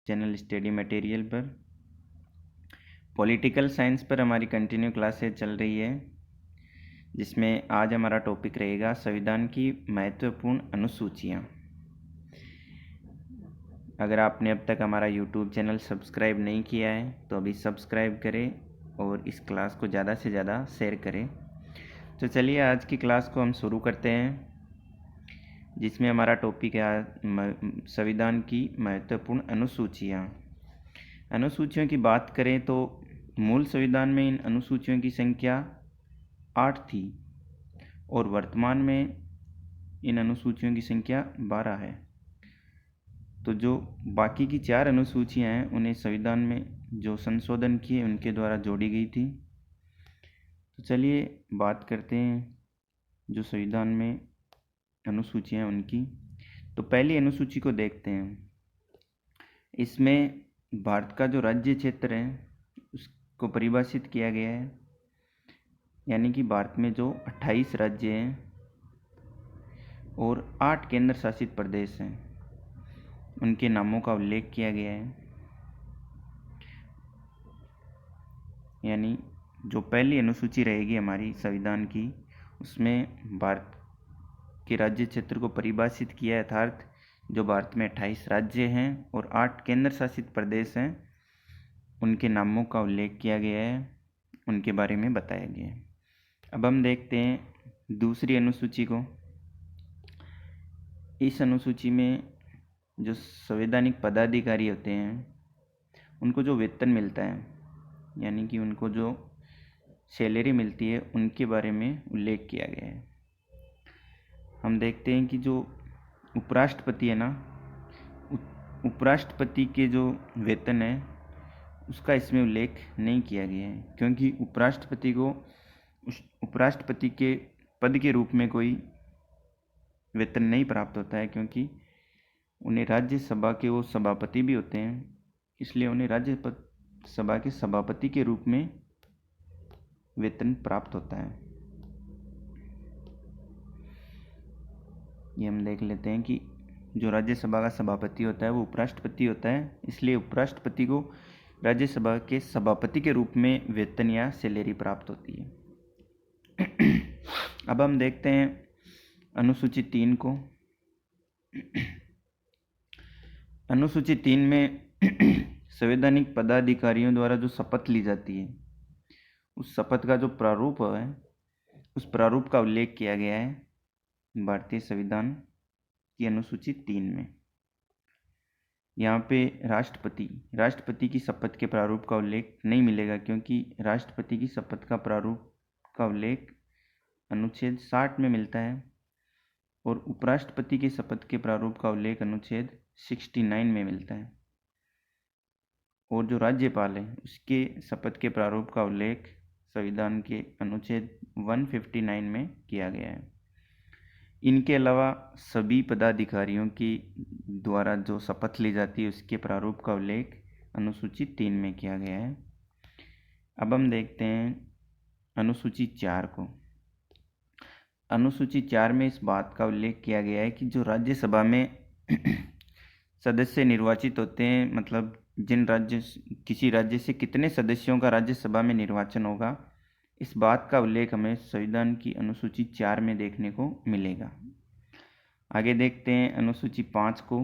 Channel study material पर। Political science पर हमारी कंटिन्यू क्लासेज चल रही है, जिसमें आज हमारा टॉपिक रहेगा संविधान की महत्वपूर्ण अनुसूचियाँ। अगर आपने अब तक हमारा यूट्यूब चैनल सब्सक्राइब नहीं किया है तो अभी सब्सक्राइब करें और इस क्लास को ज़्यादा से ज़्यादा शेयर करें। तो चलिए आज की क्लास को हम शुरू करते हैं, जिसमें हमारा टॉपिक है संविधान की महत्वपूर्ण अनुसूचियाँ। अनुसूचियों की बात करें तो मूल संविधान में इन अनुसूचियों की संख्या 8 थी और वर्तमान में इन अनुसूचियों की संख्या 12 है। तो जो बाकी की 4 अनुसूचियाँ हैं उन्हें संविधान में जो संशोधन किए उनके द्वारा जोड़ी गई थी। तो चलिए बात करते हैं जो संविधान में अनुसूचियाँ हैं उनकी। तो पहली अनुसूची को देखते हैं। इसमें भारत का जो राज्य क्षेत्र है उसको परिभाषित किया गया है, यानी कि भारत में जो 28 राज्य हैं और 8 केंद्र शासित प्रदेश हैं उनके नामों का उल्लेख किया गया है। यानी जो पहली अनुसूची रहेगी हमारी संविधान की, उसमें भारत के राज्य क्षेत्र को परिभाषित किया है, अर्थात जो भारत में 28 राज्य हैं और 8 केंद्र शासित प्रदेश हैं उनके नामों का उल्लेख किया गया है, उनके बारे में बताया गया है। अब हम देखते हैं दूसरी अनुसूची को। इस अनुसूची में जो संवैधानिक पदाधिकारी होते हैं उनको जो वेतन मिलता है, यानी कि उनको जो सैलरी मिलती है, उनके बारे में उल्लेख किया गया है। हम देखते हैं कि जो उपराष्ट्रपति है ना, उपराष्ट्रपति के जो वेतन है उसका इसमें उल्लेख नहीं किया गया है, क्योंकि उपराष्ट्रपति को उपराष्ट्रपति के पद के रूप में कोई वेतन नहीं प्राप्त होता है, क्योंकि उन्हें राज्यसभा के वो सभापति भी होते हैं, इसलिए उन्हें राज्यसभा के सभापति के रूप में वेतन प्राप्त होता है। ये हम देख लेते हैं कि जो राज्यसभा का सभापति होता है वो उपराष्ट्रपति होता है, इसलिए उपराष्ट्रपति को राज्यसभा के सभापति के रूप में वेतन या सैलरी प्राप्त होती है। अब हम देखते हैं अनुसूची 3 को। अनुसूची 3 में संवैधानिक पदाधिकारियों द्वारा जो शपथ ली जाती है उस शपथ का जो प्रारूप है उस प्रारूप का उल्लेख किया गया है भारतीय संविधान की अनुसूची 3 में। यहाँ पे राष्ट्रपति की शपथ के प्रारूप का उल्लेख नहीं मिलेगा, क्योंकि राष्ट्रपति की शपथ का प्रारूप का उल्लेख अनुच्छेद 60 में मिलता है और उपराष्ट्रपति की शपथ के प्रारूप का उल्लेख अनुच्छेद 69 में मिलता है, और जो राज्यपाल है उसके शपथ के प्रारूप का उल्लेख संविधान के अनुच्छेद 159 में किया गया है। इनके अलावा सभी पदाधिकारियों की द्वारा जो शपथ ली जाती है उसके प्रारूप का उल्लेख अनुसूची 3 में किया गया है। अब हम देखते हैं अनुसूची 4 को। अनुसूची 4 में इस बात का उल्लेख किया गया है कि जो राज्यसभा में सदस्य निर्वाचित होते हैं, मतलब किसी राज्य से कितने सदस्यों का राज्यसभा में निर्वाचन होगा, इस बात का उल्लेख हमें संविधान की अनुसूची 4 में देखने को मिलेगा। आगे देखते हैं अनुसूची 5 को।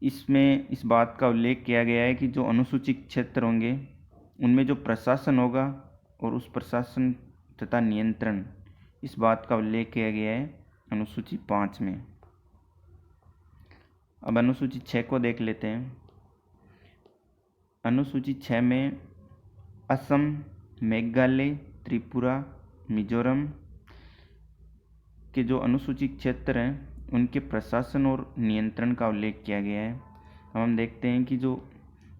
इसमें इस बात का उल्लेख किया गया है कि जो अनुसूचित क्षेत्र होंगे उनमें जो प्रशासन होगा और उस प्रशासन तथा नियंत्रण, इस बात का उल्लेख किया गया है अनुसूची 5 में। अब अनुसूची 6 को देख लेते हैं। अनुसूची 6 में असम, मेघालय, त्रिपुरा, मिजोरम के जो अनुसूचित क्षेत्र हैं उनके प्रशासन और नियंत्रण का उल्लेख किया गया है। अब हम देखते हैं कि जो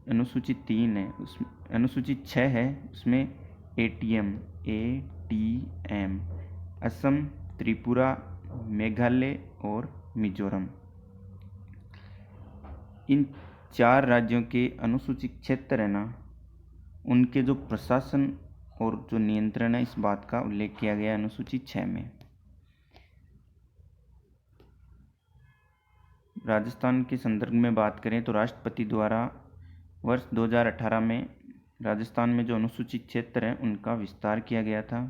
अनुसूची 3 है उस अनुसूची 6 है उसमें ATM असम, त्रिपुरा, मेघालय और मिजोरम, इन 4 राज्यों के अनुसूचित क्षेत्र है ना, उनके जो प्रशासन और जो नियंत्रण है इस बात का उल्लेख किया गया अनुसूची 6 में। राजस्थान के संदर्भ में बात करें तो राष्ट्रपति द्वारा वर्ष 2018 में राजस्थान में जो अनुसूचित क्षेत्र हैं उनका विस्तार किया गया था,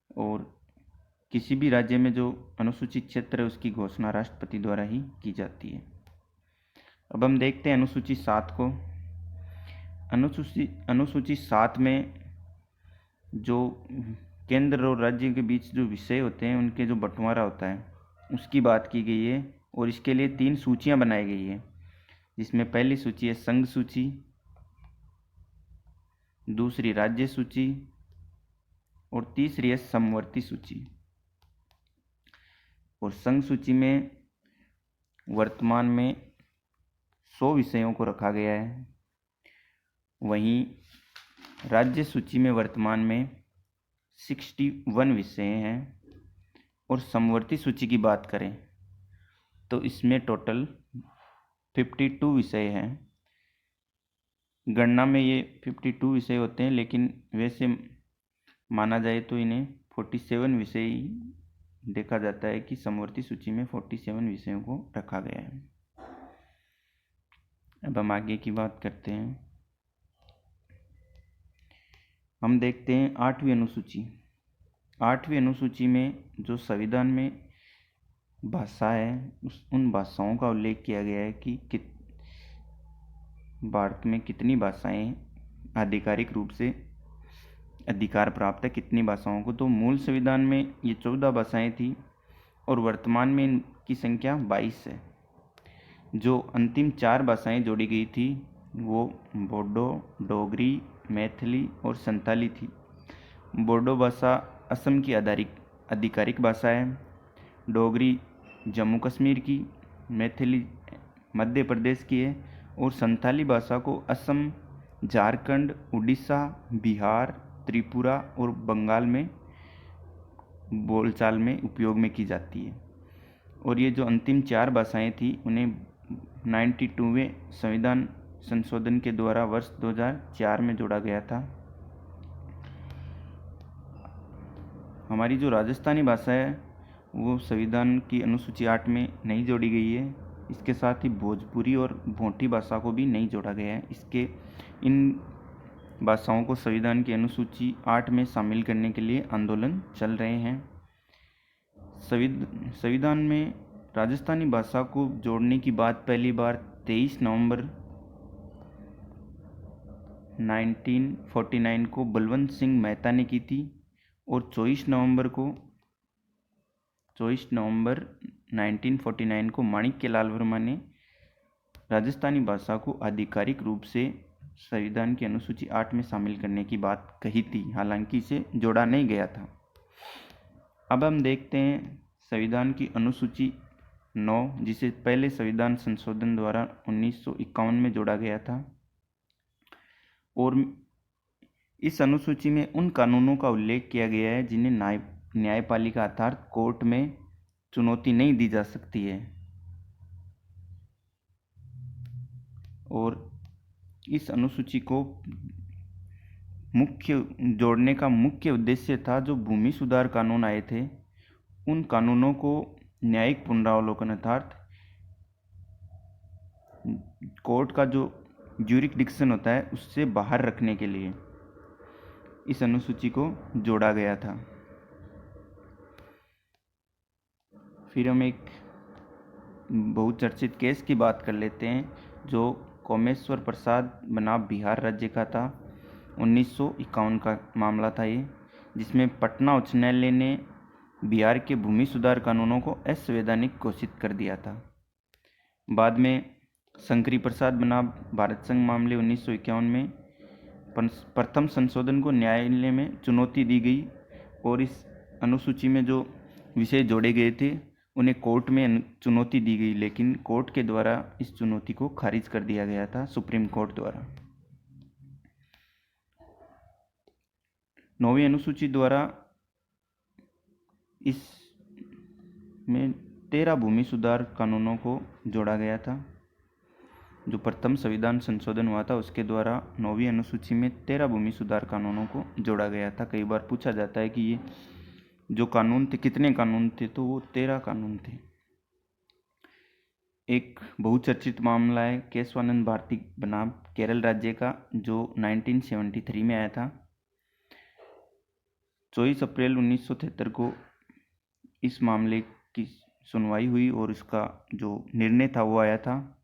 और किसी भी राज्य में जो अनुसूचित क्षेत्र है उसकी घोषणा राष्ट्रपति द्वारा ही की जाती है। अब हम देखते हैं अनुसूची 7 को। अनुसूची 7 में जो केंद्र और राज्य के बीच जो विषय होते हैं उनके जो बंटवारा होता है उसकी बात की गई है, और इसके लिए 3 सूचियां बनाई गई है, जिसमें पहली सूची है संघ सूची, दूसरी राज्य सूची और तीसरी है समवर्ती सूची। और संघ सूची में वर्तमान में 100 विषयों को रखा गया है, वहीं राज्य सूची में वर्तमान में 61 विषय हैं, और समवर्ती सूची की बात करें तो इसमें टोटल 52 विषय हैं। गणना में ये 52 विषय होते हैं, लेकिन वैसे माना जाए तो इन्हें 47 विषय ही देखा जाता है कि समवर्ती सूची में 47 विषयों को रखा गया है। अब हम आगे की बात करते हैं। हम देखते हैं 8वीं अनुसूची। 8वीं अनुसूची में जो संविधान में भाषा है उन भाषाओं का उल्लेख किया गया है कि भारत में कितनी भाषाएं आधिकारिक रूप से अधिकार प्राप्त है, कितनी भाषाओं को। तो मूल संविधान में ये 14 भाषाएं थी, और वर्तमान में इनकी संख्या 22 है। जो अंतिम 4 भाषाएं जोड़ी गई थी वो बोडो, डोगरी, मैथिली और संताली थी। बोडो भाषा असम की आधिकारिक भाषा है, डोगरी जम्मू कश्मीर की, मैथिली मध्य प्रदेश की है, और संताली भाषा को असम, झारखंड, उड़ीसा, बिहार, त्रिपुरा और बंगाल में बोलचाल में उपयोग में की जाती है। और ये जो अंतिम 4 भाषाएं थी उन्हें 92वें संविधान संशोधन के द्वारा वर्ष 2004 में जोड़ा गया था। हमारी जो राजस्थानी भाषा है वो संविधान की अनुसूची 8 में नहीं जोड़ी गई है। इसके साथ ही भोजपुरी और भोटी भाषा को भी नहीं जोड़ा गया है। इन भाषाओं को संविधान की अनुसूची 8 में शामिल करने के लिए आंदोलन चल रहे हैं। संविधान में राजस्थानी भाषा को जोड़ने की बात पहली बार 23 नवंबर 1949 को बलवंत सिंह मेहता ने की थी, और 24 नवंबर 1949 को माणिक्यलाल वर्मा ने राजस्थानी भाषा को आधिकारिक रूप से संविधान की अनुसूची 8 में शामिल करने की बात कही थी, हालांकि इसे जोड़ा नहीं गया था। अब हम देखते हैं संविधान की अनुसूची 9, जिसे पहले संविधान संशोधन द्वारा 1951 में जोड़ा गया था। और इस अनुसूची में उन कानूनों का उल्लेख किया गया है जिन्हें न्यायपालिका अर्थात कोर्ट में चुनौती नहीं दी जा सकती है। और इस अनुसूची को जोड़ने का मुख्य उद्देश्य था जो भूमि सुधार कानून आए थे उन कानूनों को न्यायिक पुनरावलोकन अर्थात कोर्ट का जो ज्यूरिसडिक्शन होता है उससे बाहर रखने के लिए इस अनुसूची को जोड़ा गया था। फिर हम एक बहुचर्चित केस की बात कर लेते हैं जो कोमेश्वर प्रसाद बनाम बिहार राज्य का था। 1951 का मामला था ये, जिसमें पटना उच्च न्यायालय ने बिहार के भूमि सुधार कानूनों को असंवैधानिक घोषित कर दिया था। बाद में शंकरी प्रसाद बनाम भारत संघ मामले 1951 में प्रथम संशोधन को न्यायालय में चुनौती दी गई, और इस अनुसूची में जो विषय जोड़े गए थे उन्हें कोर्ट में चुनौती दी गई, लेकिन कोर्ट के द्वारा इस चुनौती को खारिज कर दिया गया था, सुप्रीम कोर्ट द्वारा। 9वीं अनुसूची द्वारा इसमें 13 भूमि सुधार कानूनों को जोड़ा गया था। जो प्रथम संविधान संशोधन हुआ था उसके द्वारा 9वीं अनुसूची में 13 भूमि सुधार कानूनों को जोड़ा गया था। कई बार पूछा जाता है कि ये जो कानून थे कितने कानून थे, तो वो 13 कानून थे। एक बहुचर्चित मामला है केशवानंद भारती बनाम केरल राज्य का, जो 1973 में आया था। 24 अप्रैल 1973 को इस मामले की सुनवाई हुई और इसका जो निर्णय था वो आया था।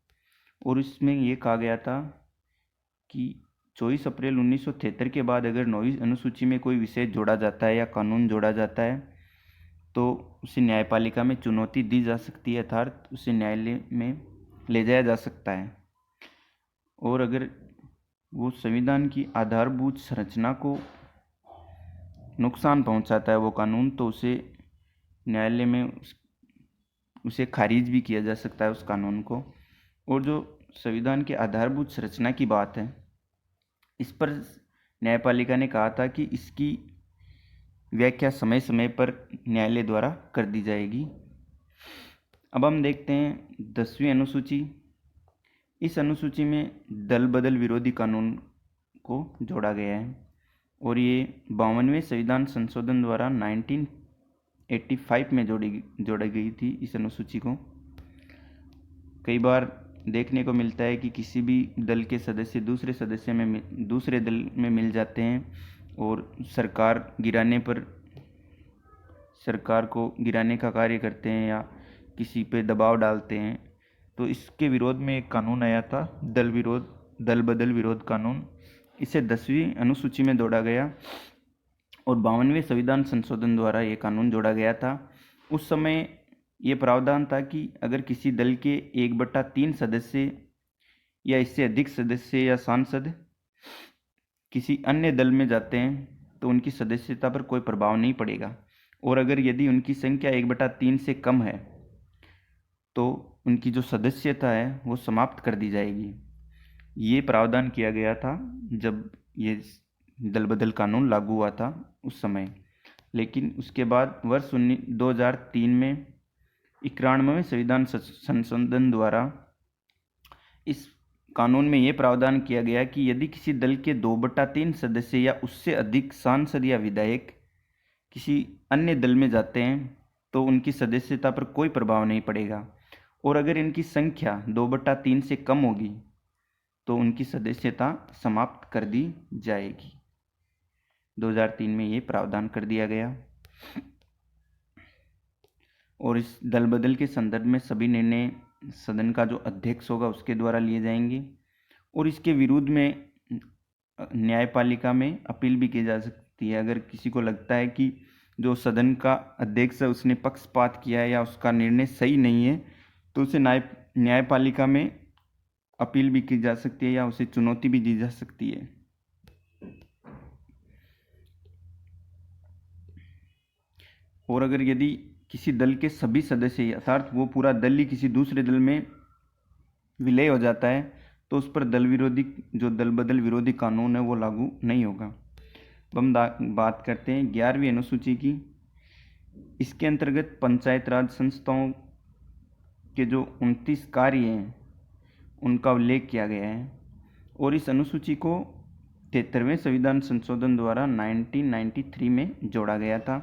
और इसमें ये कहा गया था कि 24 अप्रैल 1973 के बाद अगर 9वीं अनुसूची में कोई विषय जोड़ा जाता है या कानून जोड़ा जाता है तो उसे न्यायपालिका में चुनौती दी जा सकती है, अर्थात उसे न्यायालय में ले जाया जा सकता है। और अगर वो संविधान की आधारभूत संरचना को नुकसान पहुंचाता है वो कानून, तो उसे न्यायालय में उसे खारिज भी किया जा सकता है उस कानून को। और जो संविधान के आधारभूत संरचना की बात है, इस पर न्यायपालिका ने कहा था कि इसकी व्याख्या समय समय पर न्यायालय द्वारा कर दी जाएगी। अब हम देखते हैं 10वीं अनुसूची। इस अनुसूची में दल बदल विरोधी कानून को जोड़ा गया है और ये 52वें संविधान संशोधन द्वारा 1985 में जोड़ी गई थी इस अनुसूची को। कई बार देखने को मिलता है कि किसी भी दल के सदस्य दूसरे दल में मिल जाते हैं और सरकार को गिराने का कार्य करते हैं या किसी पे दबाव डालते हैं। तो इसके विरोध में एक कानून आया था, दल बदल विरोध कानून। इसे 10वीं अनुसूची में जोड़ा गया और 52वें संविधान संशोधन द्वारा ये कानून जोड़ा गया था। उस समय ये प्रावधान था कि अगर किसी दल के 1/3 सदस्य या इससे अधिक सदस्य या सांसद किसी अन्य दल में जाते हैं तो उनकी सदस्यता पर कोई प्रभाव नहीं पड़ेगा। और अगर यदि उनकी संख्या 1/3 से कम है तो उनकी जो सदस्यता है वो समाप्त कर दी जाएगी। ये प्रावधान किया गया था जब ये दल बदल कानून लागू हुआ था उस समय। लेकिन उसके बाद वर्ष 2003 में 91वें संविधान संशोधन द्वारा इस कानून में ये प्रावधान किया गया कि यदि किसी दल के 2/3 सदस्य या उससे अधिक सांसद या विधायक किसी अन्य दल में जाते हैं तो उनकी सदस्यता पर कोई प्रभाव नहीं पड़ेगा। और अगर इनकी संख्या 2/3 से कम होगी तो उनकी सदस्यता समाप्त कर दी जाएगी। 2003 में ये प्रावधान कर दिया गया। और इस दल बदल के संदर्भ में सभी निर्णय सदन का जो अध्यक्ष होगा उसके द्वारा लिए जाएंगे और इसके विरुद्ध में न्यायपालिका में अपील भी की जा सकती है। अगर किसी को लगता है कि जो सदन का अध्यक्ष है उसने पक्षपात किया है या उसका निर्णय सही नहीं है तो उसे न्यायपालिका में अपील भी की जा सकती है या उसे चुनौती भी दी जा सकती है। और अगर यदि किसी दल के सभी सदस्य अर्थात वो पूरा दल ही किसी दूसरे दल में विलय हो जाता है तो उस पर दल बदल विरोधी कानून है वो लागू नहीं होगा। अब हम बात करते हैं 11वीं अनुसूची की। इसके अंतर्गत पंचायत राज संस्थाओं के जो 29 कार्य हैं उनका उल्लेख किया गया है और इस अनुसूची को 73वें संविधान संशोधन द्वारा 1993 में जोड़ा गया था।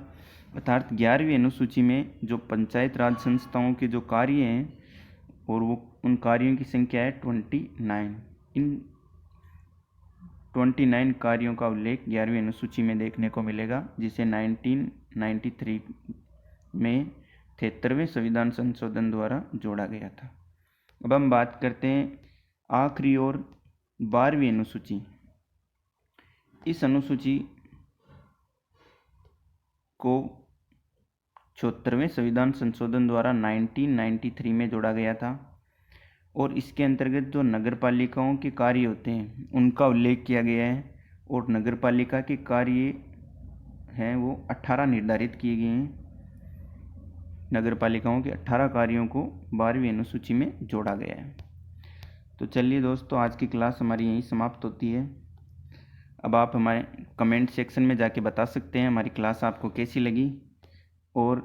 अर्थात 11वीं अनुसूची में जो पंचायत राज संस्थाओं के जो कार्य हैं और वो उन कार्यों की संख्या है 29। इन 29 कार्यों का उल्लेख 11वीं अनुसूची में देखने को मिलेगा, जिसे 1993 में 73वें संविधान संशोधन द्वारा जोड़ा गया था। अब हम बात करते हैं आखिरी और 12वीं अनुसूची। इस अनुसूची को 74वें संविधान संशोधन द्वारा 1993 में जोड़ा गया था और इसके अंतर्गत जो नगर पालिकाओं के कार्य होते हैं उनका उल्लेख किया गया है और नगर पालिका के कार्य हैं वो 18 निर्धारित किए गए हैं। नगर पालिकाओं के 18 कार्यों को 12वीं अनुसूची में जोड़ा गया है। तो चलिए दोस्तों, आज की क्लास हमारी यहीं समाप्त होती है। अब आप हमारे कमेंट सेक्शन में जाके बता सकते हैं हमारी क्लास आपको कैसी लगी और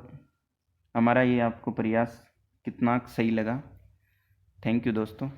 हमारा ये आपको प्रयास कितना सही लगा। थैंक यू दोस्तों।